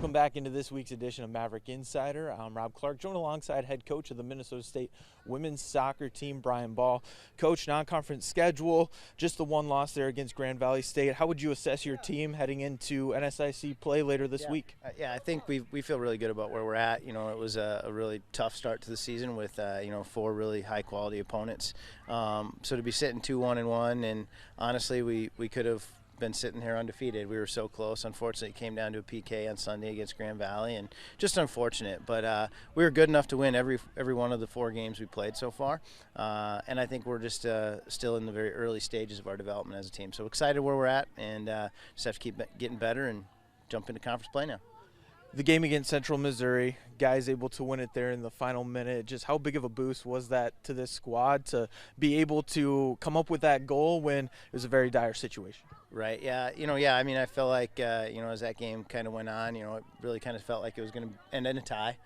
Welcome back into this week's edition of Maverick Insider. I'm Rob Clark, joined alongside head coach of the Minnesota State women's soccer team, Brian Ball. Coach, non-conference schedule, just the one loss there against Grand Valley State. How would you assess your team heading into NSIC play later this week? Yeah, I think we feel really good about where we're at. You know, it was a really tough start to the season with, 4 really high-quality opponents. So to be sitting 2-1-1, and honestly, we could have been sitting here undefeated. We were so close. Unfortunately, it came down to a PK on Sunday against Grand Valley, and just unfortunate. But we were good enough to win every one of the 4 games we played so far. And I think we're just still in the very early stages of our development as a team. So excited where we're at, and just have to keep getting better and jump into conference play now. The game against Central Missouri, guys able to win it there in the final minute. Just how big of a boost was that to this squad to be able to come up with that goal when it was a very dire situation? Right. Yeah. I mean, I felt like, as that game kind of went on, it really kind of felt like it was going to end in a tie.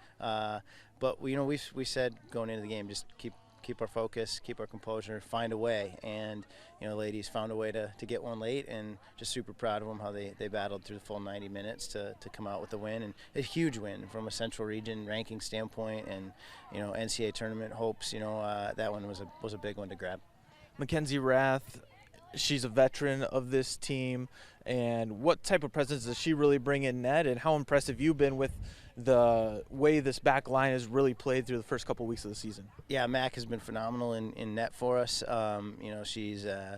But we said going into the game, just keep our focus, keep our composure, find a way. And, ladies found a way to get one late, and just super proud of them how they battled through the full 90 minutes to come out with a win, and a huge win from a Central Region ranking standpoint, and, NCAA tournament hopes, that one was a big one to grab. Mackenzie Rath, she's a veteran of this team, and what type of presence does she really bring in net, and how impressive you've been with the way this back line has really played through the first couple weeks of the season? Yeah, Mac has been phenomenal in net for us. She's I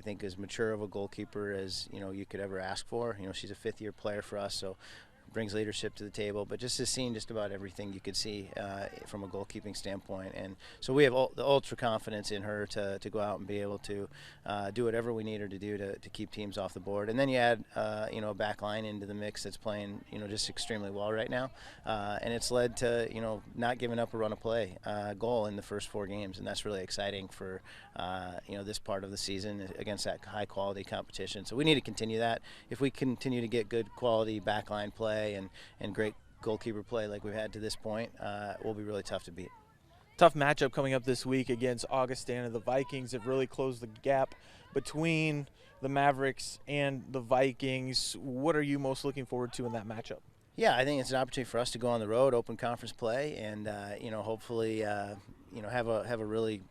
think as mature of a goalkeeper as you could ever ask for. She's a 5th-year player for us, so brings leadership to the table, but just has seen just about everything you could see from a goalkeeping standpoint. And so we have the ultra confidence in her to go out and be able to do whatever we need her to do to keep teams off the board. And then you add a back line into the mix that's playing just extremely well right now, and it's led to not giving up a run of play goal in the first 4 games, and that's really exciting for this part of the season against that high quality competition. So we need to continue that. If we continue to get good quality back line play and great goalkeeper play like we've had to this point, will be really tough to beat. Tough matchup coming up this week against Augustana. The Vikings have really closed the gap between the Mavericks and the Vikings. What are you most looking forward to in that matchup? Yeah, I think it's an opportunity for us to go on the road, open conference play, and hopefully have a really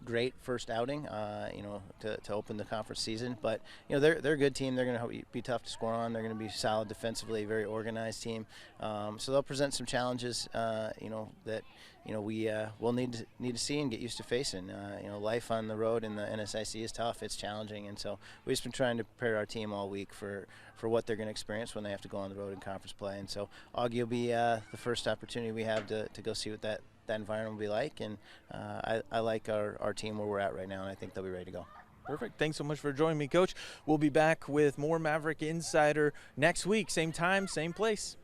great first outing, to open the conference season. But they're a good team. They're going to be tough to score on. They're going to be solid defensively, very organized team. So they'll present some challenges, that we will need to see and get used to facing. Life on the road in the NSIC is tough. It's challenging, and so we've just been trying to prepare our team all week for what they're going to experience when they have to go on the road in conference play. And so Augie will be the first opportunity we have to go see what that environment will be like, and I like our team where we're at right now, and I think they'll be ready to go. Perfect. Thanks so much for joining me, Coach. We'll be back with more Maverick Insider next week, same time, same place.